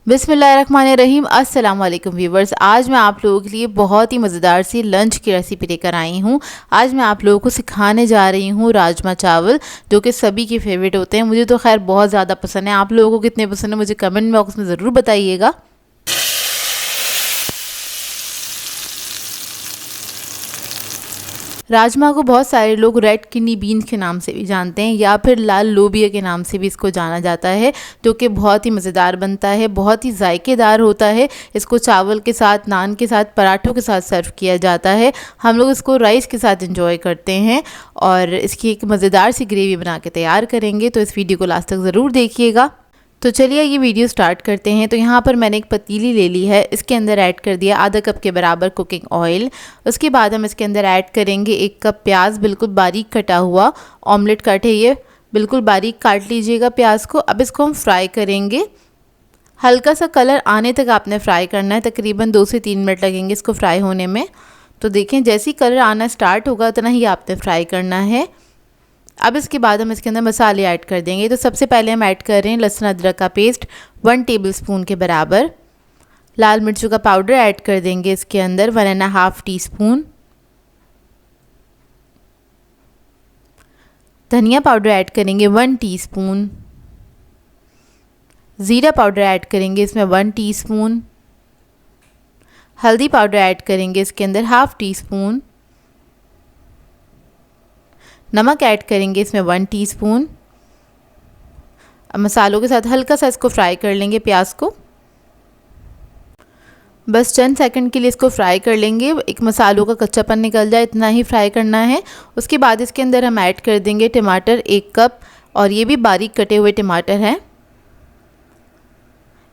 बिस्मिल्लाहिर्रहमानिर्रहीम। अस्सलाम वालेकुम व्यूवर्स। आज मैं आप लोगों के लिए बहुत ही मज़ेदार सी लंच की रेसिपी लेकर आई हूँ। आज मैं आप लोगों को सिखाने जा रही हूँ राजमा चावल, जो कि सभी के फेवरेट होते हैं। मुझे तो खैर बहुत ज़्यादा पसंद है। आप लोगों को कितने पसंद है मुझे कमेंट बॉक्स में ज़रूर बताइएगा। राजमा को बहुत सारे लोग रेड किडनी बीन्स के नाम से भी जानते हैं या फिर लाल लोबिया के नाम से भी इसको जाना जाता है, जो कि बहुत ही मज़ेदार बनता है, बहुत ही जायकेदार होता है। इसको चावल के साथ, नान के साथ, पराठों के साथ सर्व किया जाता है। हम लोग इसको राइस के साथ एंजॉय करते हैं और इसकी एक मज़ेदार सी ग्रेवी बना के तैयार करेंगे। तो इस वीडियो को लास्ट तक ज़रूर देखिएगा। तो चलिए ये वीडियो स्टार्ट करते हैं। तो यहाँ पर मैंने एक पतीली ले ली है, इसके अंदर ऐड कर दिया आधा कप के बराबर कुकिंग ऑयल। उसके बाद हम इसके अंदर ऐड करेंगे 1 कप प्याज, बिल्कुल बारीक कटा हुआ। ऑमलेट कट है ये, बिल्कुल बारीक काट लीजिएगा प्याज को। अब इसको हम फ्राई करेंगे। हल्का सा कलर आने तक आपने फ्राई करना है, तकरीबन 2 से 3 मिनट लगेंगे इसको फ्राई होने में। तो देखें जैसे ही कलर आना स्टार्ट होगा उतना ही आपने फ्राई करना है। अब इसके बाद हम इसके अंदर मसाले ऐड कर देंगे। तो सबसे पहले हम ऐड कर रहे हैं लहसुन अदरक का पेस्ट 1 टेबलस्पून के बराबर। लाल मिर्चों का पाउडर ऐड कर देंगे इसके अंदर 1.5 टीस्पून। धनिया पाउडर ऐड करेंगे 1 टीस्पून। ज़ीरा पाउडर ऐड करेंगे इसमें 1 टीस्पून। हल्दी पाउडर ऐड करेंगे इसके अंदर 1/2 टीस्पून। नमक ऐड करेंगे इसमें 1 टीस्पून। अब मसालों के साथ हल्का सा इसको फ्राई कर लेंगे प्याज को। बस चंद सेकंड के लिए इसको फ्राई कर लेंगे, एक मसालों का कच्चापन निकल जाए इतना ही फ्राई करना है। उसके बाद इसके अंदर हम ऐड कर देंगे टमाटर 1 कप, और ये भी बारीक कटे हुए टमाटर हैं।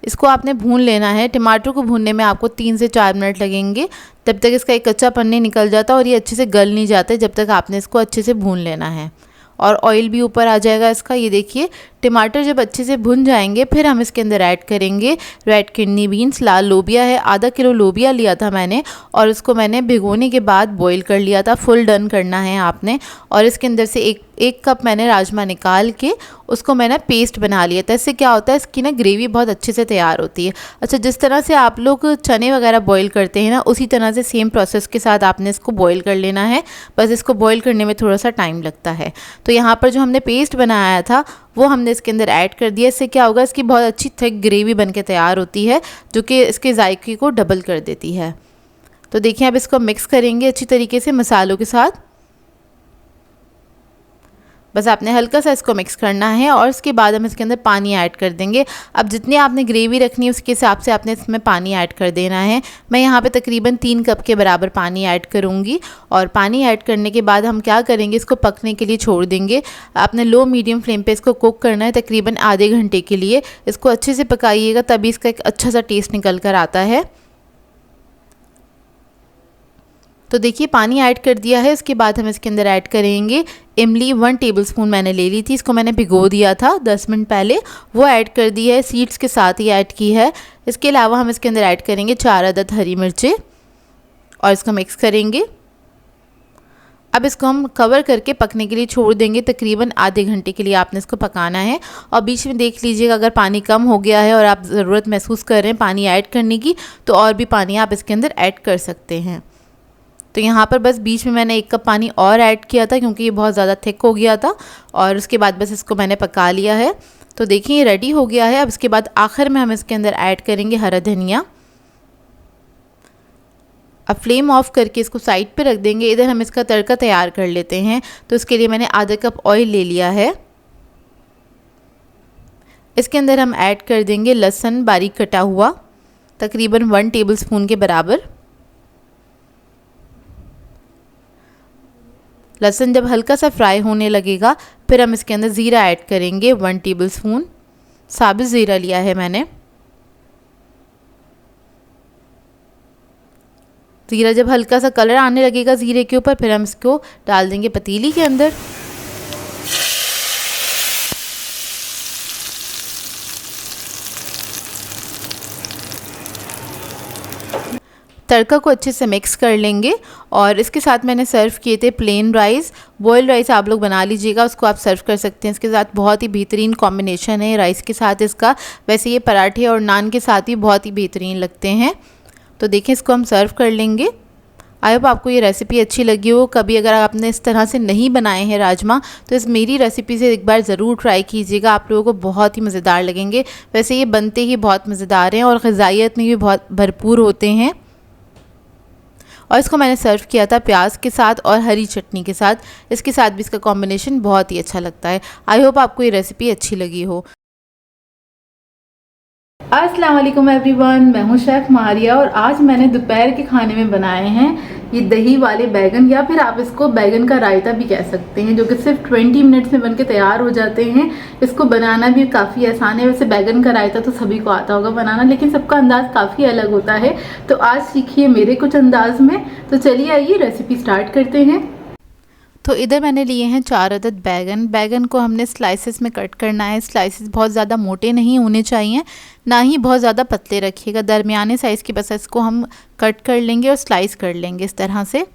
इसको आपने भून लेना है। टमाटर को भूनने में आपको 3 से 4 मिनट लगेंगे, तब तक इसका एक कच्चापन नहीं निकल जाता और ये अच्छे से गल नहीं जाते जब तक आपने इसको अच्छे से भून लेना है। और ऑयल भी ऊपर आ जाएगा इसका। ये देखिए टमाटर जब अच्छे से भुन जाएंगे फिर हम इसके अंदर ऐड करेंगे रेड किडनी बीन्स। लाल लोबिया है, आधा किलो लोबिया लिया था मैंने और उसको मैंने भिगोने के बाद बॉईल कर लिया था। फुल डन करना है आपने। और इसके अंदर से एक कप मैंने राजमा निकाल के उसको मैंने पेस्ट बना लिया था। इससे क्या होता है, इसकी ना ग्रेवी बहुत अच्छे से तैयार होती है। अच्छा, जिस तरह से आप लोग चने वगैरह बॉईल करते हैं ना, उसी तरह से सेम प्रोसेस के साथ आपने इसको बॉईल कर लेना है। बस इसको बॉईल करने में थोड़ा सा टाइम लगता है। तो यहाँ पर जो हमने पेस्ट बनाया था वो हमने इसके अंदर ऐड कर दिया। इससे क्या होगा, इसकी बहुत अच्छी थिक ग्रेवी बन के तैयार होती है, जो कि इसके जायके को डबल कर देती है। तो देखिए अब इसको मिक्स करेंगे अच्छी तरीके से मसालों के साथ। बस आपने हल्का सा इसको मिक्स करना है और उसके बाद हम इसके अंदर पानी ऐड कर देंगे। अब जितनी आपने ग्रेवी रखनी है उसके हिसाब से आपने इसमें पानी ऐड कर देना है। मैं यहाँ पे तकरीबन 3 कप के बराबर पानी ऐड करूँगी। और पानी ऐड करने के बाद हम क्या करेंगे, इसको पकने के लिए छोड़ देंगे। आपने लो मीडियम फ्लेम पे इसको कुक करना है तकरीबन आधे घंटे के लिए। इसको अच्छे से पकाइएगा, तभी इसका एक अच्छा सा टेस्ट निकल कर आता है। तो देखिए पानी ऐड कर दिया है। इसके बाद हम इसके अंदर ऐड करेंगे इमली 1 टेबलस्पून मैंने ले ली थी, इसको मैंने भिगो दिया था 10 मिनट पहले, वो ऐड कर दी है। सीड्स के साथ ही ऐड की है। इसके अलावा हम इसके अंदर ऐड करेंगे 4 अदद हरी मिर्चें और इसको मिक्स करेंगे। अब इसको हम कवर करके पकने के लिए छोड़ देंगे। तकरीबन आधे घंटे के लिए आपने इसको पकाना है। और बीच में देख लीजिएगा अगर पानी कम हो गया है और आप ज़रूरत महसूस कर रहे हैं पानी ऐड करने की, तो और भी पानी आप इसके अंदर ऐड कर सकते हैं। तो यहाँ पर बस बीच में मैंने 1 कप पानी और ऐड किया था क्योंकि ये बहुत ज़्यादा थिक हो गया था। और उसके बाद बस इसको मैंने पका लिया है। तो देखिए ये रेडी हो गया है। अब इसके बाद आखिर में हम इसके अंदर ऐड करेंगे हरा धनिया। अब फ्लेम ऑफ करके इसको साइड पे रख देंगे। इधर हम इसका तड़का तैयार कर लेते हैं। तो इसके लिए मैंने आधा कप ऑयल ले लिया है। इसके अंदर हम ऐड कर देंगे लहसुन बारीक कटा हुआ, तकरीबन 1 टेबलस्पून के बराबर। लहसुन जब हल्का सा फ्राई होने लगेगा फिर हम इसके अंदर ज़ीरा ऐड करेंगे 1 टेबलस्पून। साबित ज़ीरा लिया है मैंने। ज़ीरा जब हल्का सा कलर आने लगेगा ज़ीरे के ऊपर, फिर हम इसको डाल देंगे पतीली के अंदर। तड़का को अच्छे से मिक्स कर लेंगे। और इसके साथ मैंने सर्व किए थे प्लेन राइस। बॉयल्ड राइस आप लोग बना लीजिएगा, उसको आप सर्व कर सकते हैं। इसके साथ बहुत ही बेहतरीन कॉम्बिनेशन है राइस के साथ इसका। वैसे ये पराठे और नान के साथ ही बहुत ही बेहतरीन लगते हैं। तो देखिए इसको हम सर्व कर लेंगे। आई होप आपको ये रेसिपी अच्छी लगी हो। कभी अगर आपने इस तरह से नहीं बनाए हैं राजमा, तो इस मेरी रेसिपी से एक बार ज़रूर ट्राई कीजिएगा, आप लोगों को बहुत ही मज़ेदार लगेंगे। वैसे ये बनते ही बहुत मज़ेदार हैं और ग़िज़ाइयत में भी बहुत भरपूर होते हैं। और इसको मैंने सर्व किया था प्याज के साथ और हरी चटनी के साथ। इसके साथ भी इसका कॉम्बिनेशन बहुत ही अच्छा लगता है। आई होप आपको ये रेसिपी अच्छी लगी हो। अस्सलाम वालेकुम एवरीवन, मैं हूं शेफ़ मारिया और आज मैंने दोपहर के खाने में बनाए हैं ये दही वाले बैगन, या फिर आप इसको बैगन का रायता भी कह सकते हैं, जो कि सिर्फ 20 मिनट्स में बनके तैयार हो जाते हैं। इसको बनाना भी काफ़ी आसान है। वैसे बैगन का रायता तो सभी को आता होगा बनाना, लेकिन सबका अंदाज़ काफ़ी अलग होता है। तो आज सीखिए मेरे कुछ अंदाज में। तो चलिए आइए रेसिपी स्टार्ट करते हैं। तो इधर मैंने लिए हैं 4 अदद बैगन। बैगन को हमने स्लाइसेस में कट करना है। स्लाइसेस बहुत ज़्यादा मोटे नहीं होने चाहिए, ना ही बहुत ज़्यादा पतले रखिएगा, दरमियाने साइज़ की बस इसको हम कट कर लेंगे और स्लाइस कर लेंगे इस तरह से।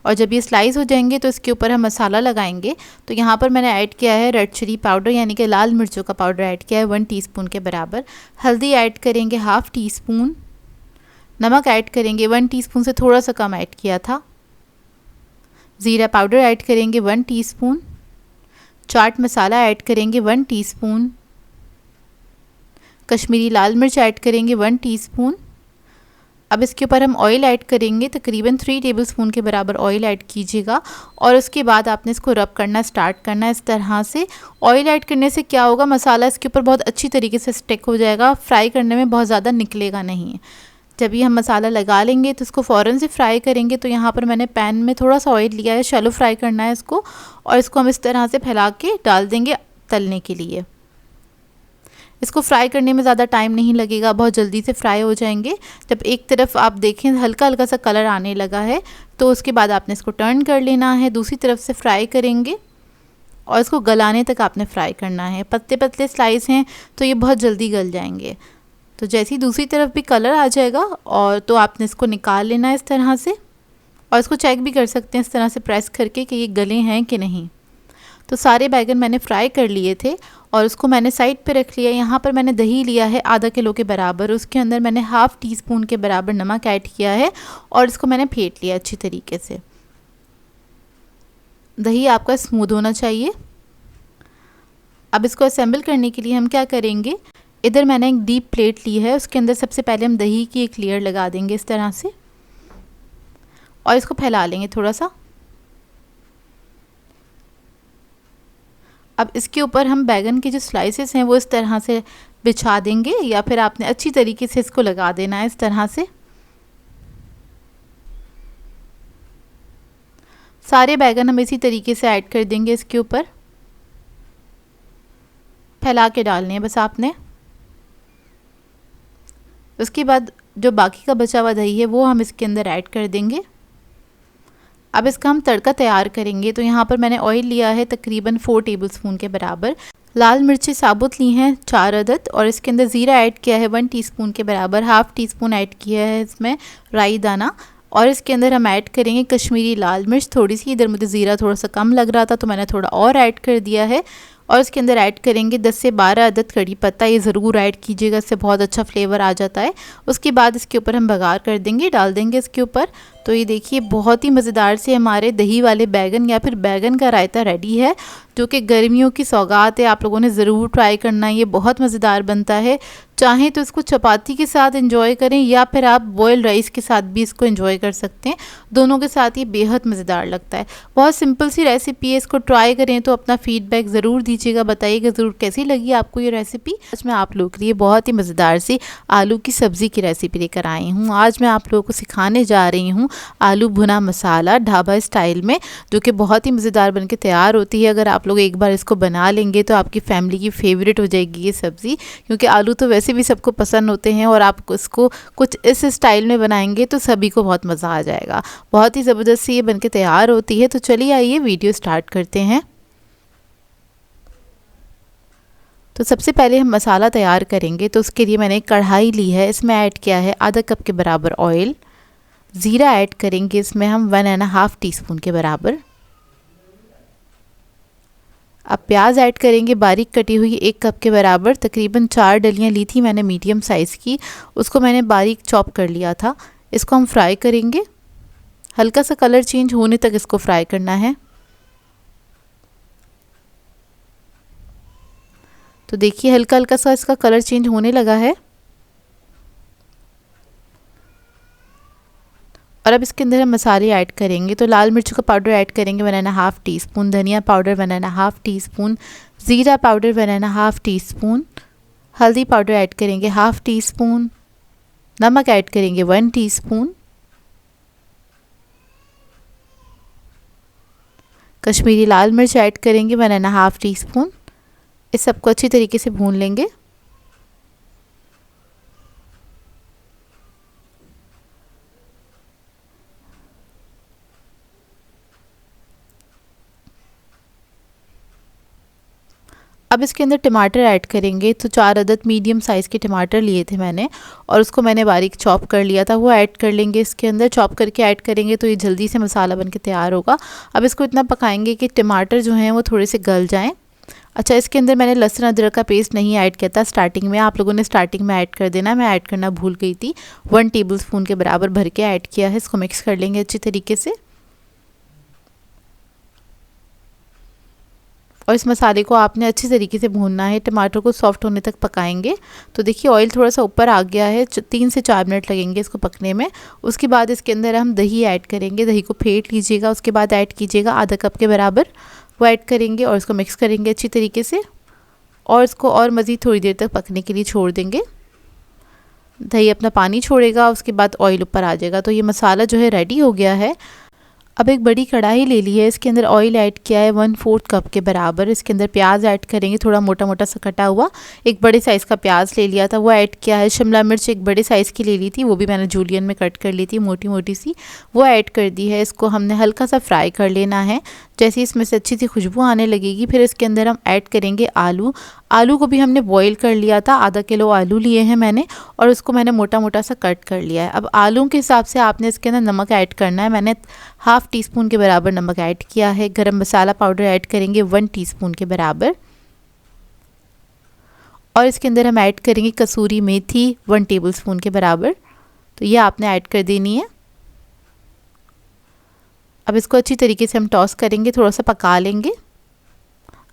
और जब ये स्लाइस हो जाएंगे तो इसके ऊपर हम मसाला लगाएंगे। तो यहाँ पर मैंने ऐड किया है रेड चिली पाउडर, यानी कि लाल मिर्चों का पाउडर ऐड किया है 1 टीस्पून के बराबर। हल्दी ऐड करेंगे 1/2 टीस्पून। नमक ऐड करेंगे 1 टीस्पून से थोड़ा सा कम ऐड किया था। ज़ीरा पाउडर ऐड करेंगे 1 टीस्पून। चाट मसाला ऐड करेंगे 1 टीस्पून। कश्मीरी लाल मिर्च ऐड करेंगे 1 टीस्पून। अब इसके ऊपर हम ऑयल ऐड करेंगे, तकरीबन 3 टेबलस्पून के बराबर ऑयल ऐड कीजिएगा। और उसके बाद आपने इसको रब करना स्टार्ट करना है इस तरह से। ऑयल ऐड करने से क्या होगा, मसाला इसके ऊपर बहुत अच्छी तरीके से स्टिक हो जाएगा, फ्राई करने में बहुत ज़्यादा निकलेगा नहीं। जब ये हम मसाला लगा लेंगे तो इसको फ़ौरन से फ्राई करेंगे। तो यहाँ पर मैंने पैन में थोड़ा सा ऑयल लिया है, शैलो फ्राई करना है इसको। और इसको हम इस तरह से फैला के डाल देंगे तलने के लिए। इसको फ्राई करने में ज़्यादा टाइम नहीं लगेगा, बहुत जल्दी से फ्राई हो जाएंगे। जब एक तरफ आप देखें हल्का हल्का सा कलर आने लगा है, तो उसके बाद आपने इसको टर्न कर लेना है, दूसरी तरफ से फ्राई करेंगे और इसको गलाने तक आपने फ्राई करना है। पतले पतले स्लाइस हैं तो ये बहुत जल्दी गल जाएंगे। तो जैसे ही दूसरी तरफ भी कलर आ जाएगा और तो आपने इसको निकाल लेना है इस तरह से। और इसको चेक भी कर सकते हैं इस तरह से प्रेस करके कि ये गले हैं कि नहीं। तो सारे बैगन मैंने फ्राई कर लिए थे और उसको मैंने साइड पे रख लिया। यहाँ पर मैंने दही लिया है आधा किलो के बराबर, उसके अंदर मैंने 1/2 टीस्पून के बराबर नमक ऐड किया है और इसको मैंने फेंट लिया अच्छी तरीके से। दही आपका स्मूथ होना चाहिए। अब इसको असेंबल करने के लिए हम क्या करेंगे, इधर मैंने एक डीप प्लेट ली है, उसके अंदर सबसे पहले हम दही की एक लेयर लगा देंगे इस तरह से और इसको फैला लेंगे थोड़ा सा। अब इसके ऊपर हम बैगन के जो स्लाइसेस हैं वो इस तरह से बिछा देंगे, या फिर आपने अच्छी तरीके से इसको लगा देना है इस तरह से। सारे बैगन हम इसी तरीके से ऐड कर देंगे इसके ऊपर, फैला के डालने हैं बस आपने। उसके बाद जो बाकी का बचा हुआ दही है वो हम इसके अंदर ऐड कर देंगे। अब इसका हम तड़का तैयार करेंगे। तो यहाँ पर मैंने ऑयल लिया है तकरीबन 4 टेबलस्पून के बराबर। लाल मिर्ची साबुत ली हैं 4 अदद और इसके अंदर ज़ीरा ऐड किया है 1 टीस्पून के बराबर। 1/2 टीस्पून ऐड किया है इसमें राई दाना और इसके अंदर हम ऐड करेंगे कश्मीरी लाल मिर्च थोड़ी सी। इधर मुझे ज़ीरा थोड़ा सा कम लग रहा था तो मैंने थोड़ा और ऐड कर दिया है। और इसके अंदर ऐड करेंगे 10 से 12 अदद कड़ी पत्ता, ये ज़रूर ऐड कीजिएगा, इससे बहुत अच्छा फ्लेवर आ जाता है। उसके बाद इसके ऊपर हम बघार कर देंगे, डाल देंगे इसके ऊपर। तो ये देखिए बहुत ही मज़ेदार से हमारे दही वाले बैगन या फिर बैगन का रायता रेडी है, जो कि गर्मियों की सौगात है। आप लोगों ने ज़रूर ट्राई करना, ये बहुत मज़ेदार बनता है। चाहें तो इसको चपाती के साथ एंजॉय करें या फिर आप बॉयल राइस के साथ भी इसको एंजॉय कर सकते हैं। दोनों के साथ ये बेहद मज़ेदार लगता है। बहुत सिंपल सी रेसिपी है, इसको ट्राई करें तो अपना फीडबैक ज़रूर दीजिएगा, बताइएगा ज़रूर कैसी लगी आपको ये रेसिपी। आज मैं आप लोगों के लिए बहुत ही मज़ेदार सी आलू की सब्ज़ी की रेसिपी लेकर आई हूँ। आज मैं आप लोगों को सिखाने जा रही हूँ आलू भुना मसाला ढाबा स्टाइल में, जो कि बहुत ही मज़ेदार बनके तैयार होती है। अगर आप लोग एक बार इसको बना लेंगे तो आपकी फैमिली की फेवरेट हो जाएगी ये सब्ज़ी, क्योंकि आलू तो वैसे भी सबको पसंद होते हैं और आप इसको कुछ इस स्टाइल में बनाएंगे तो सभी को बहुत मज़ा आ जाएगा। बहुत ही ज़बरदस्त ये बनके तैयार होती है। तो चलिए आइए वीडियो स्टार्ट करते हैं। तो सबसे पहले हम मसाला तैयार करेंगे। तो उसके लिए मैंने एक कढ़ाई ली है, इसमें ऐड किया है आधा कप के बराबर ऑयल। ज़ीरा ऐड करेंगे इसमें हम 1.5 टीस्पून के बराबर। अब प्याज ऐड करेंगे बारीक कटी हुई 1 कप के बराबर। तकरीबन 4 डलियाँ ली थी मैंने मीडियम साइज़ की, उसको मैंने बारीक चॉप कर लिया था। इसको हम फ्राई करेंगे, हल्का सा कलर चेंज होने तक इसको फ्राई करना है। तो देखिए हल्का हल्का सा इसका कलर चेंज होने लगा है। और अब इसके अंदर हम मसाले ऐड करेंगे। तो लाल मिर्च का पाउडर ऐड करेंगे 1.5 टीस्पून, धनिया पाउडर 1.5 टीस्पून, ज़ीरा पाउडर 1.5 टीस्पून, हल्दी पाउडर ऐड करेंगे 1/2 टीस्पून, नमक ऐड करेंगे 1 टीस्पून, कश्मीरी लाल मिर्च ऐड करेंगे 1.5 टीस्पून। इस सबको अच्छी तरीके से भून लेंगे। अब इसके अंदर टमाटर ऐड करेंगे। तो 4 अदद मीडियम साइज़ के टमाटर लिए थे मैंने और उसको मैंने बारीक चॉप कर लिया था, वो ऐड कर लेंगे इसके अंदर। चॉप करके ऐड करेंगे तो ये जल्दी से मसाला बन के तैयार होगा। अब इसको इतना पकाएंगे कि टमाटर जो हैं वो थोड़े से गल जाएं। अच्छा, इसके अंदर मैंने लहसुन अदरक का पेस्ट नहीं ऐड किया था स्टार्टिंग में, आप लोगों ने स्टार्टिंग में ऐड कर देना, मैं ऐड करना भूल गई थी। 1 टेबलस्पून के बराबर भर के ऐड किया है। इसको मिक्स कर लेंगे अच्छी तरीके से और इस मसाले को आपने अच्छी तरीके से भूनना है, टमाटर को सॉफ्ट होने तक पकाएंगे। तो देखिए ऑयल थोड़ा सा ऊपर आ गया है, 3 से 4 मिनट लगेंगे इसको पकने में। उसके बाद इसके अंदर हम दही ऐड करेंगे, दही को फेंट लीजिएगा, उसके बाद ऐड कीजिएगा आधा कप के बराबर, वो ऐड करेंगे और इसको मिक्स करेंगे अच्छी तरीके से और इसको और मज़ीद थोड़ी देर तक पकने के लिए छोड़ देंगे। दही अपना पानी छोड़ेगा, उसके बाद ऑयल ऊपर आ जाएगा। तो ये मसाला जो है रेडी हो गया है। अब एक बड़ी कढ़ाई ले ली है, इसके अंदर ऑयल ऐड किया है 1/4 कप के बराबर। इसके अंदर प्याज ऐड करेंगे, थोड़ा मोटा मोटा सा कटा हुआ, एक बड़े साइज़ का प्याज ले लिया था वो ऐड किया है। शिमला मिर्च एक बड़े साइज़ की ले ली थी, वो भी मैंने जूलियन में कट कर ली थी मोटी मोटी सी, वो ऐड कर दी है। इसको हमने हल्का सा फ्राई कर लेना है। जैसे ही इसमें से अच्छी सी खुशबू आने लगेगी फिर इसके अंदर हम ऐड करेंगे आलू। आलू को भी हमने बॉईल कर लिया था, आधा किलो आलू लिए हैं मैंने और उसको मैंने मोटा मोटा सा कट कर लिया है। अब आलू के हिसाब से आपने इसके अंदर नमक ऐड करना है, मैंने 1/2 टीस्पून के बराबर नमक ऐड किया है। गरम मसाला पाउडर ऐड करेंगे 1 टीस्पून के बराबर और इसके अंदर हम ऐड करेंगे कसूरी मेथी 1 टेबलस्पून के बराबर। तो ये आपने ऐड कर देनी है। अब इसको अच्छी तरीके से हम टॉस करेंगे, थोड़ा सा पका लेंगे।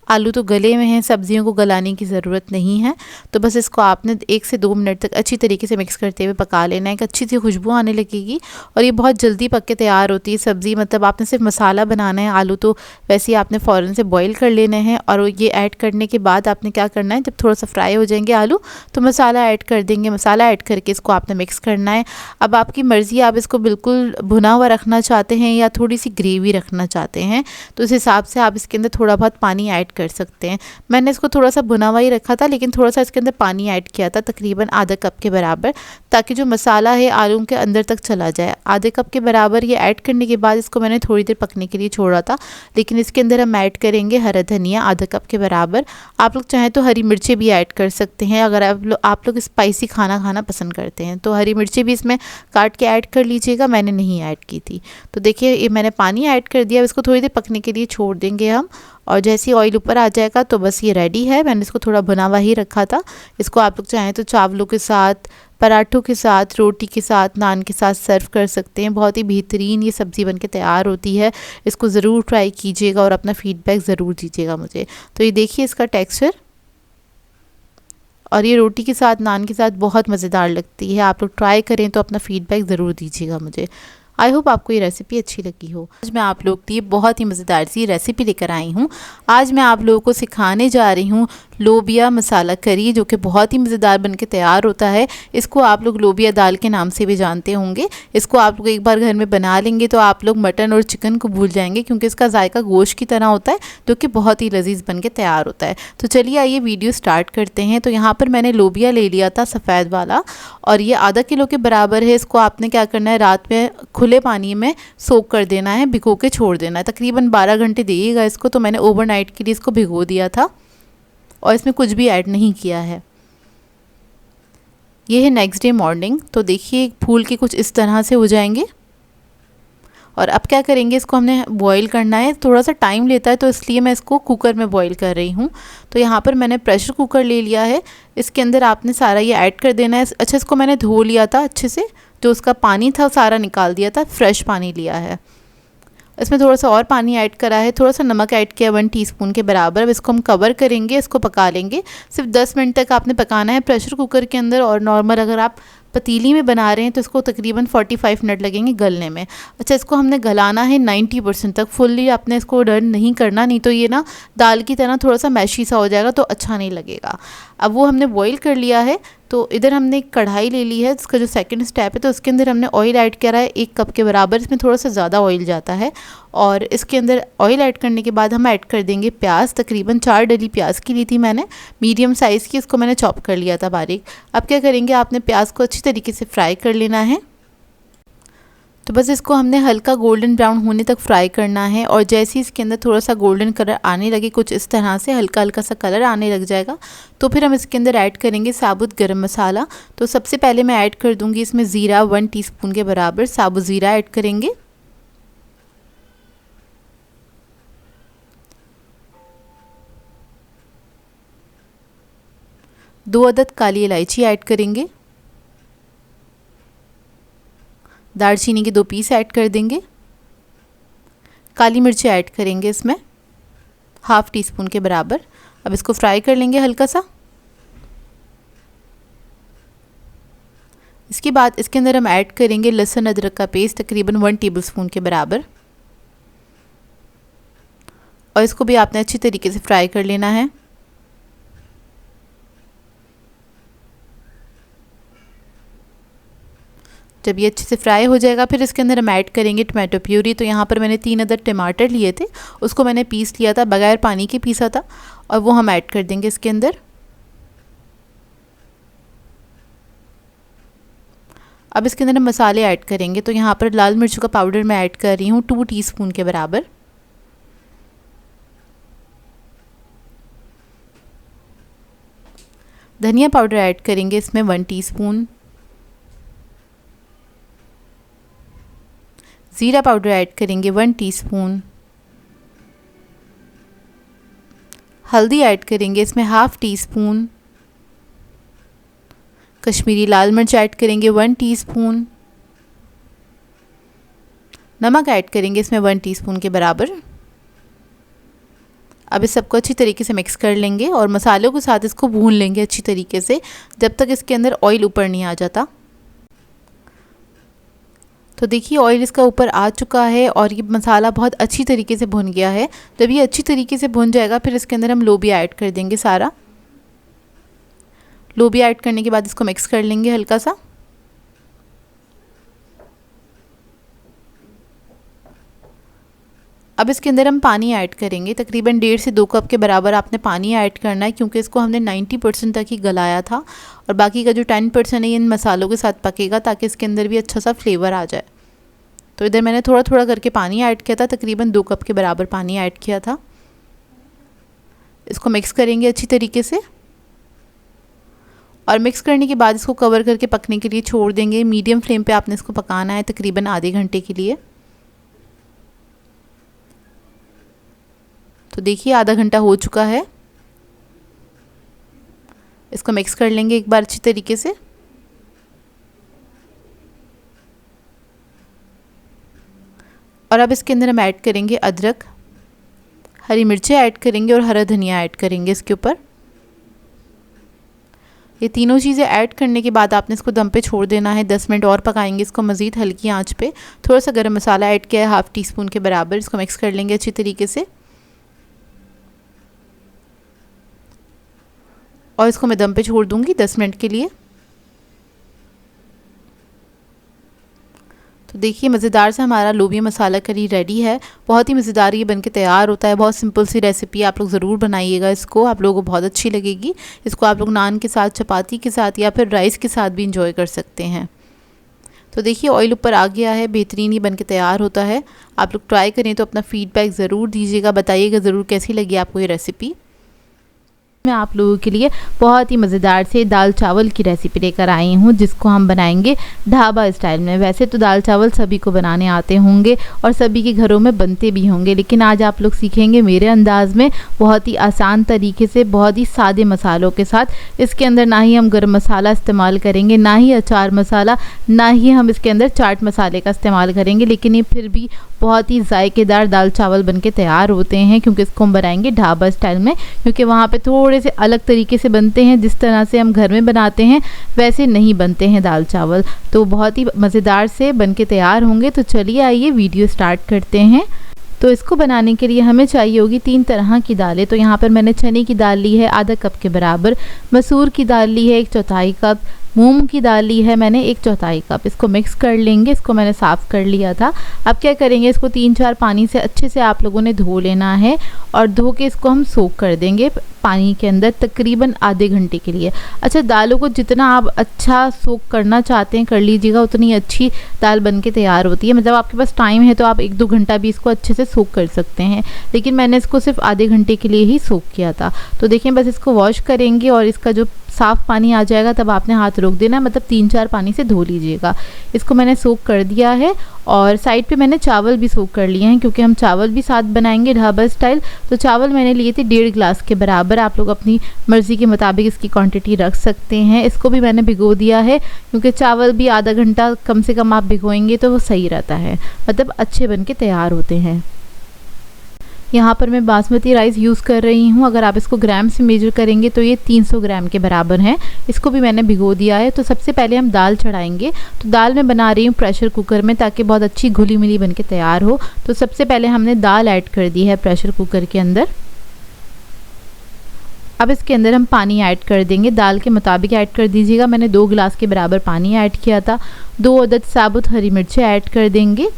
आलू तो गले में हैं, सब्जियों को गलाने की ज़रूरत नहीं है। तो बस इसको आपने 1 से 2 मिनट तक अच्छी तरीके से मिक्स करते हुए पका लेना है। एक अच्छी सी खुशबू आने लगेगी और ये बहुत जल्दी पक के तैयार होती है सब्ज़ी। मतलब आपने सिर्फ मसाला बनाना है, आलू तो वैसे ही आपने फ़ौरन से बॉईल कर लेने हैं। और ये ऐड करने के बाद आपने क्या करना है, जब थोड़ा सा फ्राई हो जाएंगे आलू तो मसाला ऐड कर देंगे। मसाला ऐड करके इसको आपने मिक्स करना है। अब आपकी मर्ज़ी, आप इसको बिल्कुल भुना हुआ रखना चाहते हैं या थोड़ी सी ग्रेवी रखना चाहते हैं, तो उस हिसाब से आप इसके अंदर थोड़ा बहुत पानी ऐड कर सकते हैं। मैंने इसको थोड़ा सा भुना हुआ ही रखा था, लेकिन थोड़ा सा इसके अंदर पानी ऐड किया था, तकरीबन आधा कप के बराबर, ताकि जो मसाला है आलू के अंदर तक चला जाए। आधे कप के बराबर ये ऐड करने के बाद इसको मैंने थोड़ी देर पकने के लिए छोड़ा था। लेकिन इसके अंदर हम ऐड करेंगे हरा धनिया आधा कप के बराबर। आप लोग चाहें तो हरी मिर्चें भी ऐड कर सकते हैं, अगर आप लोग स्पाइसी खाना खाना पसंद करते हैं तो हरी मिर्चें भी इसमें काट के ऐड कर लीजिएगा, मैंने नहीं ऐड की थी। तो देखिए ये मैंने पानी ऐड कर दिया, इसको थोड़ी देर पकने के लिए छोड़ देंगे हम और जैसे ही ऑयल ऊपर आ जाएगा तो बस ये रेडी है। मैंने इसको थोड़ा भुना हुआ ही रखा था। इसको आप लोग चाहें तो चावलों के साथ, पराठों के साथ, रोटी के साथ, नान के साथ सर्व कर सकते हैं। बहुत ही बेहतरीन ये सब्ज़ी बनके तैयार होती है। इसको ज़रूर ट्राई कीजिएगा और अपना फ़ीडबैक ज़रूर दीजिएगा मुझे। तो ये देखिए इसका टेक्सचर, और ये रोटी के साथ, नान के साथ बहुत मज़ेदार लगती है। आप लोग ट्राई करें तो अपना फ़ीडबैक ज़रूर दीजिएगा मुझे। आई होप आपको ये रेसिपी अच्छी लगी हो। आज मैं आप लोग के लिए बहुत ही मज़ेदार सी रेसिपी लेकर आई हूँ। आज मैं आप लोगों को सिखाने जा रही हूँ लोबिया मसाला करी, जो कि बहुत ही मज़ेदार बनके तैयार होता है। इसको आप लोग लोबिया दाल के नाम से भी जानते होंगे। इसको आप लोग एक बार घर में बना लेंगे तो आप लोग मटन और चिकन को भूल जाएंगे, क्योंकि इसका जायका गोश्त की तरह होता है, जो कि बहुत ही लजीज बनके तैयार होता है। तो चलिए आइए वीडियो स्टार्ट करते हैं। तो यहाँ पर मैंने लोबिया ले लिया था सफ़ेद वाला, और ये आधा किलो के बराबर है। इसको आपने क्या करना है, रात में खुले पानी में सोक कर देना है, भिगो के छोड़ देना है। तकरीबन 12 घंटे देगा इसको। तो मैंने ओवरनाइट के लिए इसको भिगो दिया था। और इसमें कुछ भी ऐड नहीं किया है। ये है नेक्स्ट डे मॉर्निंग। तो देखिए फूल के कुछ इस तरह से हो जाएंगे। और अब क्या करेंगे, इसको हमने बॉईल करना है। थोड़ा सा टाइम लेता है तो इसलिए मैं इसको कुकर में बॉईल कर रही हूँ। तो यहाँ पर मैंने प्रेशर कुकर ले लिया है। इसके अंदर आपने सारा ये ऐड कर देना है। अच्छा, इसको मैंने धो लिया था अच्छे से, जो उसका पानी था सारा निकाल दिया था, फ्रेश पानी लिया है। इसमें थोड़ा सा और पानी ऐड करा है, थोड़ा सा नमक ऐड किया 1 टीस्पून के बराबर। अब इसको हम कवर करेंगे, इसको पका लेंगे। सिर्फ 10 मिनट तक आपने पकाना है प्रेशर कुकर के अंदर। और नॉर्मल अगर आप पतीली में बना रहे हैं तो इसको तकरीबन 45 मिनट लगेंगे गलने में। अच्छा, इसको हमने गलाना है 90% तक। फुल्ली आपने इसको डन नहीं करना, नहीं तो ये ना दाल की तरह थोड़ा सा मैशी सा हो जाएगा तो अच्छा नहीं लगेगा। अब वो हमने बॉईल कर लिया है। तो इधर हमने एक कढ़ाई ले ली है, इसका जो सेकंड स्टेप है, तो उसके अंदर हमने ऑयल ऐड करा है 1 कप के बराबर। इसमें थोड़ा सा ज़्यादा ऑयल जाता है। और इसके अंदर ऑयल ऐड करने के बाद हम ऐड कर देंगे प्याज। तकरीबन 4 डली प्याज की ली थी मैंने, मीडियम साइज़ की। इसको मैंने चॉप कर लिया था बारीक। अब क्या करेंगे, आपने प्याज को अच्छी तरीके से फ्राई कर लेना है। तो बस इसको हमने हल्का गोल्डन ब्राउन होने तक फ्राई करना है। और जैसे ही इसके अंदर थोड़ा सा गोल्डन कलर आने लगे, कुछ इस तरह से हल्का हल्का सा कलर आने लग जाएगा, तो फिर हम इसके अंदर ऐड करेंगे साबुत गरम मसाला। तो सबसे पहले मैं ऐड कर दूंगी इसमें ज़ीरा, 1 टीस्पून के बराबर साबुत ज़ीरा ऐड करेंगे। दो अदद काली इलायची ऐड करेंगे। दालचीनी के 2 पीस ऐड कर देंगे। काली मिर्ची ऐड करेंगे इसमें 1/2 टीस्पून के बराबर। अब इसको फ्राई कर लेंगे हल्का सा। इसके बाद इसके अंदर हम ऐड करेंगे लहसुन अदरक का पेस्ट, तकरीबन 1 टेबलस्पून के बराबर। और इसको भी आपने अच्छी तरीके से फ्राई कर लेना है। जब ये अच्छे से फ्राई हो जाएगा, फिर इसके अंदर हम ऐड करेंगे टमाटो प्यूरी। तो यहाँ पर मैंने 3 अदद टमाटर लिए थे, उसको मैंने पीस लिया था, बगैर पानी के पीसा था, और वो हम ऐड कर देंगे इसके अंदर। अब इसके अंदर हम मसाले ऐड करेंगे। तो यहाँ पर लाल मिर्चों का पाउडर मैं ऐड कर रही हूँ 2 टीस्पून के बराबर। धनिया पाउडर ऐड करेंगे इसमें 1 टीस्पून। ज़ीरा पाउडर ऐड करेंगे 1 टीस्पून। हल्दी ऐड करेंगे इसमें 1/2 टीस्पून। कश्मीरी लाल मिर्च ऐड करेंगे 1 टीस्पून। नमक ऐड करेंगे इसमें 1 टीस्पून के बराबर। अब इस सबको अच्छी तरीके से मिक्स कर लेंगे और मसालों के साथ इसको भून लेंगे अच्छी तरीके से, जब तक इसके अंदर ऑयल ऊपर नहीं आ जाता। तो देखिए ऑयल इसका ऊपर आ चुका है और ये मसाला बहुत अच्छी तरीके से भुन गया है। जब ये अच्छी तरीके से भुन जाएगा, फिर इसके अंदर हम लोबिया ऐड कर देंगे सारा। लोबिया ऐड करने के बाद इसको मिक्स कर लेंगे हल्का सा। अब इसके अंदर हम पानी ऐड करेंगे, तकरीबन 1.5 से 2 कप के बराबर आपने पानी ऐड करना है, क्योंकि इसको हमने 90% तक ही गलाया था और बाकी का जो 10% है इन मसालों के साथ पकेगा, ताकि इसके अंदर भी अच्छा सा फ्लेवर आ जाए। तो इधर मैंने थोड़ा थोड़ा करके पानी ऐड किया था, तकरीबन 2 कप के बराबर पानी ऐड किया था। इसको मिक्स करेंगे अच्छी तरीके से और मिक्स करने के बाद इसको कवर करके पकने के लिए छोड़ देंगे। मीडियम फ्लेम पे आपने इसको पकाना है तकरीबन आधे घंटे के लिए। तो देखिए आधा घंटा हो चुका है। इसको मिक्स कर लेंगे एक बार अच्छी तरीके से। और अब इसके अंदर हम ऐड करेंगे अदरक, हरी मिर्चें ऐड करेंगे और हरा धनिया ऐड करेंगे इसके ऊपर। ये तीनों चीज़ें ऐड करने के बाद आपने इसको दम पे छोड़ देना है। 10 मिनट और पकाएंगे इसको मज़ीद हल्की आंच पे। थोड़ा सा गरम मसाला ऐड किया है 1/2 टीस्पून के बराबर। इसको मिक्स कर लेंगे अच्छी तरीके से और इसको मैं दम पे छोड़ दूंगी 10 मिनट के लिए। तो देखिए मज़ेदार सा हमारा लोबिया मसाला करी रेडी है। बहुत ही मज़ेदार ये बनके तैयार होता है। बहुत सिंपल सी रेसिपी, आप लोग ज़रूर बनाइएगा इसको, आप लोगों को बहुत अच्छी लगेगी। इसको आप लोग नान के साथ, चपाती के साथ या फिर राइस के साथ भी इंजॉय कर सकते हैं। तो देखिए ऑयल ऊपर आ गया है, बेहतरीन ही बनके तैयार होता है। आप लोग ट्राई करें तो अपना फ़ीडबैक ज़रूर दीजिएगा, बताइएगा ज़रूर कैसी लगी आपको ये रेसिपी। मैं आप लोगों के लिए बहुत ही मज़ेदार से दाल चावल की रेसिपी लेकर आई हूँ, जिसको हम बनाएंगे ढाबा स्टाइल में। वैसे तो दाल चावल सभी को बनाने आते होंगे और सभी के घरों में बनते भी होंगे, लेकिन आज आप लोग सीखेंगे मेरे अंदाज़ में, बहुत ही आसान तरीके से, बहुत ही सादे मसालों के साथ। इसके अंदर ना ही हम गर्म मसाला इस्तेमाल करेंगे, ना ही अचार मसाला, ना ही हम इसके अंदर चाट मसाले का इस्तेमाल करेंगे, लेकिन ये फिर भी बहुत ही जायकेदार दाल चावल बनके तैयार होते हैं, क्योंकि इसको हम बनाएंगे ढाबा स्टाइल में। क्योंकि वहाँ पे थोड़े से अलग तरीके से बनते हैं, जिस तरह से हम घर में बनाते हैं वैसे नहीं बनते हैं दाल चावल, तो बहुत ही मज़ेदार से बनके तैयार होंगे। तो चलिए आइए वीडियो स्टार्ट करते हैं। तो इसको बनाने के लिए हमें चाहिए होगी 3 तरह की दालें। तो यहाँ पर मैंने चने की दाल ली है आधा कप के बराबर, मसूर की दाल ली है 1/4 कप, मूंग की दाल ली है मैंने 1/4 कप। इसको मिक्स कर लेंगे, इसको मैंने साफ़ कर लिया था। अब क्या करेंगे, इसको 3-4 पानी से अच्छे से आप लोगों ने धो लेना है और धो के इसको हम सोक कर देंगे पानी के अंदर तकरीबन आधे घंटे के लिए। अच्छा, दालों को जितना आप अच्छा सोक करना चाहते हैं कर लीजिएगा, उतनी अच्छी दाल बन के तैयार होती है। मतलब आपके पास टाइम है तो आप 1-2 घंटा भी इसको अच्छे से सोक कर सकते हैं, लेकिन मैंने इसको सिर्फ आधे घंटे के लिए ही सोक किया था। तो देखिए, बस इसको वॉश करेंगे और इसका जो साफ़ पानी आ जाएगा तब आपने हाथ रोक देना, मतलब 3-4 पानी से धो लीजिएगा। इसको मैंने सोक कर दिया है और साइड पे मैंने चावल भी सोक कर लिए हैं, क्योंकि हम चावल भी साथ बनाएंगे ढाबा स्टाइल। तो चावल मैंने लिए थे 1.5 गिलास के बराबर। आप लोग अपनी मर्ज़ी के मुताबिक इसकी क्वांटिटी रख सकते हैं। इसको भी मैंने भिगो दिया है, क्योंकि चावल भी आधा घंटा कम से कम आप भिगोएंगे तो वो सही रहता है, मतलब अच्छे बन के तैयार होते हैं। यहाँ पर मैं बासमती राइस यूज़ कर रही हूँ। अगर आप इसको ग्राम से मेजर करेंगे तो ये 300 ग्राम के बराबर है। इसको भी मैंने भिगो दिया है। तो सबसे पहले हम दाल चढ़ाएंगे। तो दाल मैं बना रही हूँ प्रेशर कुकर में, ताकि बहुत अच्छी घुली मिली बन के तैयार हो। तो सबसे पहले हमने दाल ऐड कर दी है प्रेशर कुकर के अंदर। अब इसके अंदर हम पानी ऐड कर देंगे, दाल के मुताबिक ऐड कर दीजिएगा। मैंने 2 गिलास के बराबर पानी ऐड किया था। 2 अदद साबुत हरी मिर्चें ऐड कर देंगे।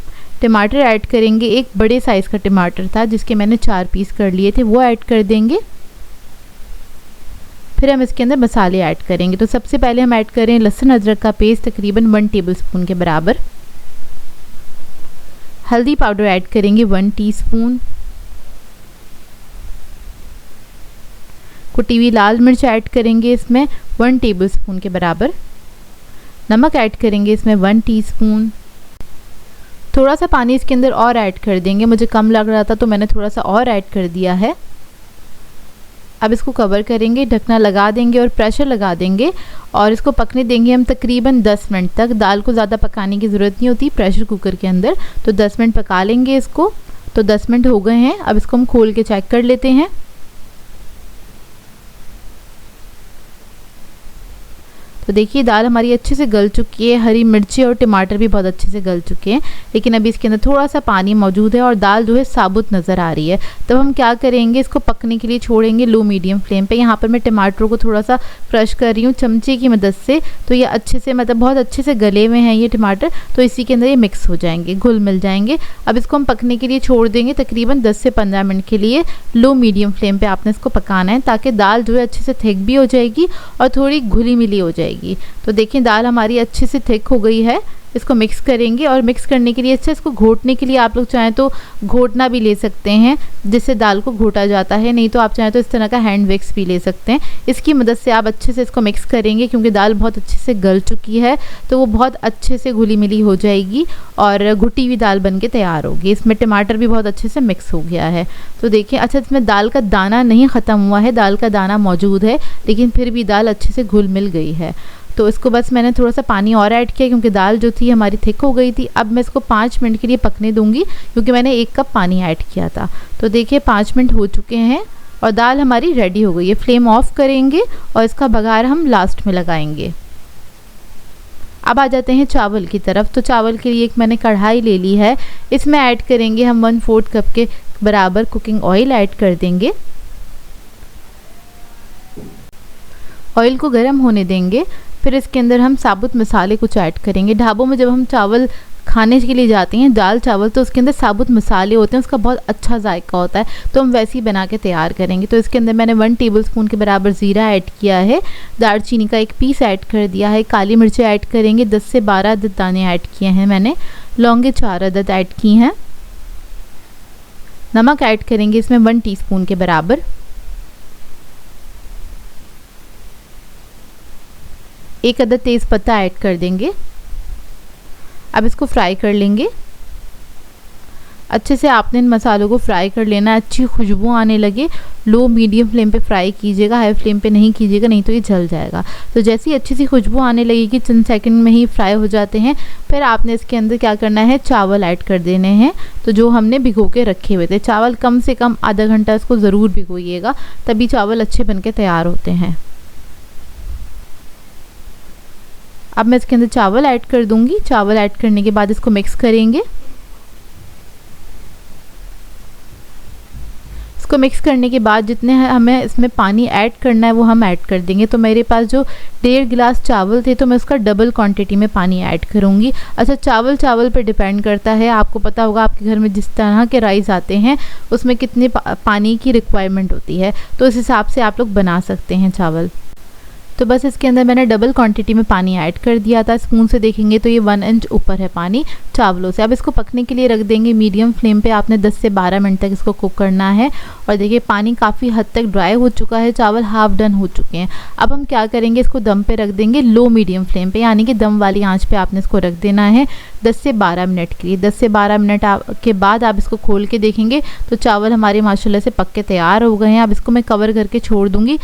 टमाटर ऐड करेंगे, एक बड़े साइज़ का टमाटर था जिसके मैंने 4 पीस कर लिए थे, वो ऐड कर देंगे। फिर हम इसके अंदर मसाले ऐड करेंगे। तो सबसे पहले हम ऐड करें लहसुन अदरक का पेस्ट तकरीबन 1 टेबलस्पून के बराबर। हल्दी पाउडर ऐड करेंगे 1 टीस्पून। कुटी हुई लाल मिर्च ऐड करेंगे इसमें 1 टेबलस्पून के बराबर। नमक ऐड करेंगे इसमें 1 टीस्पून। थोड़ा सा पानी इसके अंदर और ऐड कर देंगे, मुझे कम लग रहा था तो मैंने थोड़ा सा और ऐड कर दिया है। अब इसको कवर करेंगे, ढकना लगा देंगे और प्रेशर लगा देंगे और इसको पकने देंगे हम तकरीबन 10 मिनट तक। दाल को ज़्यादा पकाने की ज़रूरत नहीं होती प्रेशर कुकर के अंदर, तो 10 मिनट पका लेंगे इसको। तो 10 मिनट हो गए हैं। अब इसको हम खोल के चेक कर लेते हैं। तो देखिए, दाल हमारी अच्छे से गल चुकी है, हरी मिर्ची और टमाटर भी बहुत अच्छे से गल चुके हैं, लेकिन अभी इसके अंदर थोड़ा सा पानी मौजूद है और दाल जो है साबुत नज़र आ रही है। तब हम क्या करेंगे, इसको पकने के लिए छोड़ेंगे लो मीडियम फ्लेम पे। यहाँ पर मैं टमाटरों को थोड़ा सा क्रश कर रही हूँ चमचे की मदद से, तो ये अच्छे से, मतलब बहुत अच्छे से गले हुए हैं ये टमाटर, तो इसी के अंदर ये मिक्स हो जाएंगे, घुल मिल जाएंगे। अब इसको हम पकने के लिए छोड़ देंगे तकरीबन 10 से 15 मिनट के लिए। लो मीडियम फ्लेम पर आपने इसको पकाना है, ताकि दाल जो है अच्छे से थिक भी हो जाएगी और थोड़ी घुली मिली हो जाएगी। तो देखिए, दाल हमारी अच्छे से थिक हो गई है। इसको मिक्स करेंगे और मिक्स करने के लिए अच्छा, इसको घोटने के लिए आप लोग चाहें तो घोटना भी ले सकते हैं, जिससे दाल को घोटा जाता है। नहीं तो आप चाहें तो इस तरह का हैंड विक्स भी ले सकते हैं। इसकी मदद से आप अच्छे से इसको मिक्स करेंगे, क्योंकि दाल बहुत अच्छे से गल चुकी है, तो वो बहुत अच्छे से घुली मिली हो जाएगी और घुटी हुई दाल बन के तैयार होगी। इसमें टमाटर भी बहुत अच्छे से मिक्स हो गया है। तो देखिए, अच्छा, इसमें दाल का दाना नहीं ख़त्म हुआ है, दाल का दाना मौजूद है, लेकिन फिर भी दाल अच्छे से घुल मिल गई है। तो इसको बस मैंने थोड़ा सा पानी और ऐड किया, क्योंकि दाल जो थी हमारी थिक हो गई थी। अब मैं इसको 5 मिनट के लिए पकने दूंगी, क्योंकि मैंने 1 कप पानी ऐड किया था। तो देखिए, 5 मिनट हो चुके हैं और दाल हमारी रेडी हो गई है। फ्लेम ऑफ करेंगे और इसका बघार हम लास्ट में लगाएंगे। अब आ जाते हैं चावल की तरफ। तो चावल के लिए एक मैंने कढ़ाई ले ली है, इसमें ऐड करेंगे हम 1/4 कप के बराबर कुकिंग ऑयल ऐड कर देंगे। ऑयल को गर्म होने देंगे। फिर इसके अंदर हम साबुत मसाले कुछ ऐड करेंगे। ढाबों में जब हम चावल खाने के लिए जाते हैं, दाल चावल, तो उसके अंदर साबुत मसाले होते हैं, उसका बहुत अच्छा जायका होता है, तो हम वैसे ही बना के तैयार करेंगे। तो इसके अंदर मैंने 1 टेबलस्पून के बराबर ज़ीरा ऐड किया है, दालचीनी का 1 पीस ऐड कर दिया है, काली मिर्चें ऐड करेंगे 10 से 12 अदद दाने ऐड किए हैं मैंने, लौंगे 4 अदद ऐड की हैं। नमक ऐड करेंगे इसमें 1 टीस्पून के बराबर। 1 अदद तेज़ पत्ता ऐड कर देंगे। अब इसको फ्राई कर लेंगे। अच्छे से आपने इन मसालों को फ्राई कर लेना, अच्छी खुशबू आने लगे लो मीडियम फ्लेम पे फ्राई कीजिएगा, हाई फ्लेम पे नहीं कीजिएगा, नहीं तो ये जल जाएगा। तो जैसे ही अच्छी सी खुशबू आने लगेगी, चंद सेकंड में ही फ्राई हो जाते हैं, फिर आपने इसके अंदर क्या करना है, चावल ऐड कर देने हैं। तो जो हमने भिगो के रखे हुए थे चावल, कम से कम आधा घंटा इसको ज़रूर भिगोइएगा, तभी चावल अच्छे बन के तैयार होते हैं। अब मैं इसके अंदर चावल ऐड कर दूंगी। चावल ऐड करने के बाद इसको मिक्स करेंगे। इसको मिक्स करने के बाद जितने हमें इसमें पानी ऐड करना है वो हम ऐड कर देंगे। तो मेरे पास जो 1.5 गिलास चावल थे तो मैं उसका डबल क्वांटिटी में पानी ऐड करूँगी। अच्छा, चावल पे डिपेंड करता है, आपको पता होगा आपके घर में जिस तरह के राइस आते हैं उसमें कितने पानी की रिक्वायरमेंट होती है, तो इस हिसाब से आप लोग बना सकते हैं चावल। तो बस इसके अंदर मैंने डबल क्वांटिटी में पानी ऐड कर दिया था। स्पून से देखेंगे तो ये 1 इंच ऊपर है पानी चावलों से। अब इसको पकने के लिए रख देंगे मीडियम फ्लेम पे। आपने 10 से 12 मिनट तक इसको कुक करना है। और देखिए पानी काफ़ी हद तक ड्राई हो चुका है, चावल हाफ डन हो चुके हैं। अब हम क्या करेंगे, इसको दम पे रख देंगे लो मीडियम फ्लेम पे, यानी कि दम वाली आंच पे आपने इसको रख देना है 10 से 12 मिनट के लिए। 10 से 12 मिनट के बाद आप इसको खोल के देखेंगे तो चावल हमारे माशाल्लाह से पक के तैयार हो गए हैं। अब इसको मैं कवर करके छोड़ दूँगी।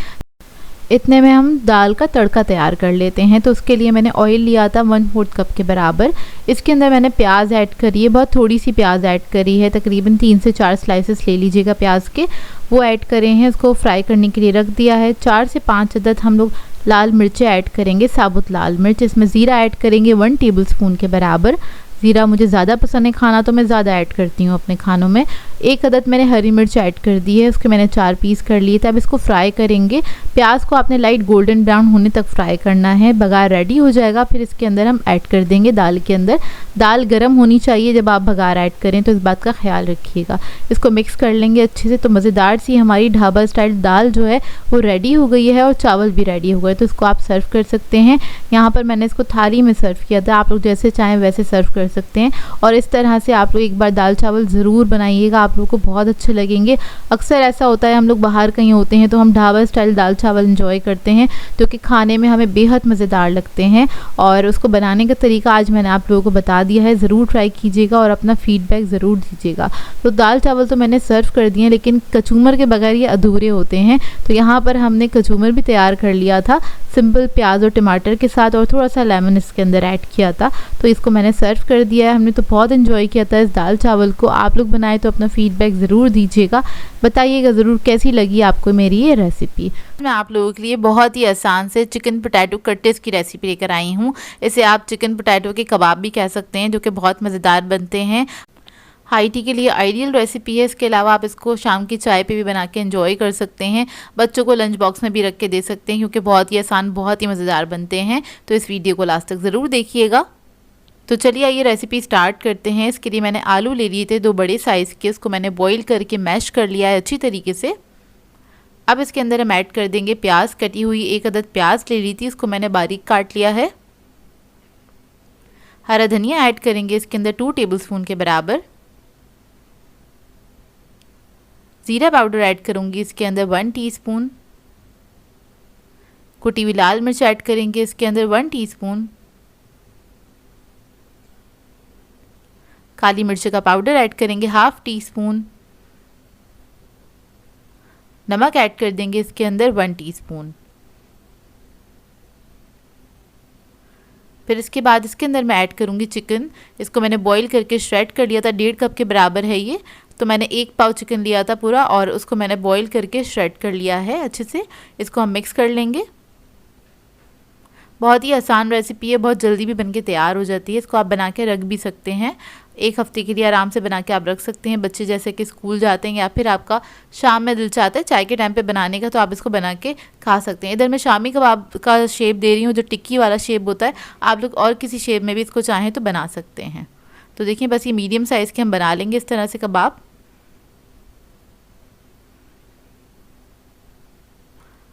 इतने में हम दाल का तड़का तैयार कर लेते हैं। तो उसके लिए मैंने ऑयल लिया था 1/4 कप के बराबर। इसके अंदर मैंने प्याज ऐड करी है, बहुत थोड़ी सी प्याज ऐड करी है, तकरीबन 3 से 4 स्लाइसेस ले लीजिएगा प्याज के, वो ऐड करे हैं। इसको फ्राई करने के लिए रख दिया है। 4 से 5 अदद हम लोग लाल मिर्चें ऐड करेंगे, साबुत लाल मिर्च। इसमें ज़ीरा ऐड करेंगे 1 टेबलस्पून के बराबर। ज़ीरा मुझे ज़्यादा पसंद है खाना, तो मैं ज़्यादा ऐड करती हूँ अपने खानों में। 1 अदद मैंने हरी मिर्च ऐड कर दी है, उसके मैंने 4 पीस कर लिए थे। अब इसको फ्राई करेंगे। प्याज को आपने लाइट गोल्डन ब्राउन होने तक फ्राई करना है। बघार रेडी हो जाएगा, फिर इसके अंदर हम ऐड कर देंगे दाल के अंदर। दाल गर्म होनी चाहिए जब आप बघार ऐड करें, तो इस बात का ख्याल रखिएगा। इसको मिक्स कर लेंगे अच्छे से। तो मज़ेदार सी हमारी ढाबा स्टाइल दाल जो है वो रेडी हो गई है और चावल भी रेडी हो गए। तो इसको आप सर्व कर सकते हैं। यहाँ पर मैंने इसको थाली में सर्व किया था, आप लोग जैसे चाहें वैसे सर्व कर सकते हैं। और इस तरह से आप लोग एक बार दाल चावल ज़रूर बनाइएगा, आप लोगों को बहुत अच्छे लगेंगे। अक्सर ऐसा होता है हम लोग बाहर कहीं होते हैं तो हम ढाबा स्टाइल दाल चावल एंजॉय करते हैं, जो कि खाने में हमें बेहद मज़ेदार लगते हैं। और उसको बनाने का तरीका आज मैंने आप लोगों को बता दिया है, ज़रूर ट्राई कीजिएगा और अपना फीडबैक ज़रूर दीजिएगा। तो दाल चावल तो मैंने सर्व कर दिए, लेकिन कचूमर के बगैर ये अधूरे होते हैं। तो यहाँ पर हमने कचूमर भी तैयार कर लिया था, सिंपल प्याज और टमाटर के साथ, और थोड़ा सा लेमन इसके अंदर ऐड किया था। तो इसको मैंने सर्व कर दिया है। हमने तो बहुत एंजॉय किया था इस दाल चावल को। आप लोग बनाए तो अपना फीडबैक ज़रूर दीजिएगा, बताइएगा ज़रूर कैसी लगी आपको मेरी ये रेसिपी। मैं आप लोगों के लिए बहुत ही आसान से चिकन पोटैटो कट्टेस की रेसिपी लेकर आई हूँ। इसे आप चिकन पोटैटो के कबाब भी कह सकते हैं, जो कि बहुत मज़ेदार बनते हैं। हाई टी के लिए आइडियल रेसिपी है। इसके अलावा आप इसको शाम की चाय पे भी बना के एंजॉय कर सकते हैं। बच्चों को लंच बॉक्स में भी रख के दे सकते हैं, क्योंकि बहुत ही आसान, बहुत ही मज़ेदार बनते हैं। तो इस वीडियो को लास्ट तक ज़रूर देखिएगा। तो चलिए आइए रेसिपी स्टार्ट करते हैं। इसके लिए मैंने आलू ले लिए थे 2 बड़े साइज़ के, उसको मैंने बॉईल करके मैश कर लिया है अच्छी तरीके से। अब इसके अंदर हम ऐड कर देंगे प्याज, कटी हुई 1 अदद प्याज ले ली थी, उसको मैंने बारीक काट लिया है। हरा धनिया ऐड करेंगे इसके अंदर 2 टेबलस्पून के बराबर। ज़ीरा पाउडर ऐड करूँगी इसके अंदर 1 टीस्पून। कुटी हुई लाल मिर्च ऐड करेंगे इसके अंदर 1 टीस्पून। काली मिर्च का पाउडर ऐड करेंगे 1/2 टीस्पून। नमक ऐड कर देंगे इसके अंदर 1 टीस्पून। फिर इसके बाद इसके अंदर मैं ऐड करूँगी चिकन। इसको मैंने बॉईल करके श्रेड कर लिया था, 1.5 कप के बराबर है ये। तो मैंने 1 पाव चिकन लिया था पूरा, और उसको मैंने बॉईल करके श्रेड कर लिया है अच्छे से। इसको हम मिक्स कर लेंगे। बहुत ही आसान रेसिपी है, बहुत जल्दी भी बनके तैयार हो जाती है। इसको आप बना के रख भी सकते हैं, 1 हफ्ते के लिए आराम से बना के आप रख सकते हैं। बच्चे जैसे कि स्कूल जाते हैं या फिर आपका शाम में दिल चाहता है चाय के टाइम पे बनाने का, तो आप इसको बना के खा सकते हैं। इधर मैं शामी कबाब का शेप दे रही हूँ, जो टिक्की वाला शेप होता है। आप लोग और किसी शेप में भी इसको चाहें तो बना सकते हैं। तो देखिए बस ये मीडियम साइज़ के हम बना लेंगे इस तरह से कबाब।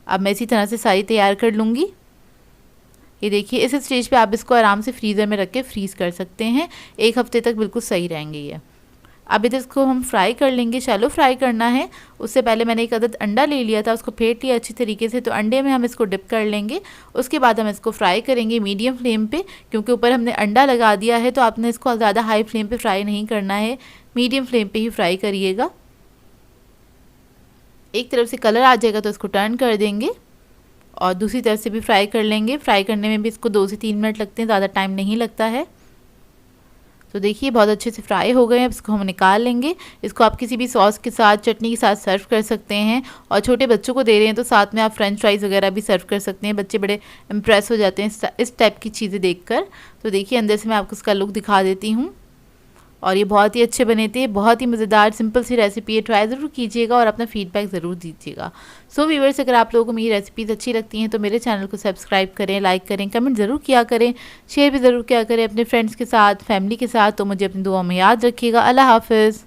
अब मैं इसी तरह से सारी तैयार कर लूँगी। ये देखिए इस स्टेज पे आप इसको आराम से फ्रीज़र में रख के फ्रीज़ कर सकते हैं, 1 हफ्ते तक बिल्कुल सही रहेंगे ये। अब इधर इसको हम फ्राई कर लेंगे, शैलो फ्राई करना है। उससे पहले मैंने एक अदद अंडा ले लिया था, उसको फेंट लिया अच्छी तरीके से, तो अंडे में हम इसको डिप कर लेंगे। उसके बाद हम इसको फ्राई करेंगे मीडियम फ्लेम पे, क्योंकि ऊपर हमने अंडा लगा दिया है, तो आपने इसको ज़्यादा हाई फ्लेम पे फ्राई नहीं करना है, मीडियम फ्लेम पे ही फ्राई करिएगा। एक तरफ से कलर आ जाएगा तो इसको टर्न कर देंगे और दूसरी तरफ से भी फ्राई कर लेंगे। फ्राई करने में भी इसको 2 से 3 मिनट लगते हैं, ज़्यादा टाइम नहीं लगता है। तो देखिए बहुत अच्छे से फ्राई हो गए हैं, अब इसको हम निकाल लेंगे। इसको आप किसी भी सॉस के साथ, चटनी के साथ सर्व कर सकते हैं, और छोटे बच्चों को दे रहे हैं तो साथ में आप फ्रेंच फ्राइज़ वगैरह भी सर्व कर सकते हैं। बच्चे बड़े इम्प्रेस हो जाते हैं इस टाइप की चीज़ें देखकर। तो देखिए अंदर से मैं आपको इसका लुक दिखा देती हूँ, और ये बहुत ही अच्छे बने थे। बहुत ही मज़ेदार सिंपल सी रेसिपी है, ट्राई ज़रूर कीजिएगा और अपना फीडबैक ज़रूर दीजिएगा। सो व्यूअर्स, अगर आप लोगों को मेरी रेसिपीज़ अच्छी लगती हैं तो मेरे चैनल को सब्सक्राइब करें, लाइक करें, कमेंट ज़रूर किया करें, शेयर भी ज़रूर किया करें अपने फ्रेंड्स के साथ, फैमिली के साथ। तो मुझे अपनी दुआ में याद रखिएगा। अल्लाह हाफ़िज़।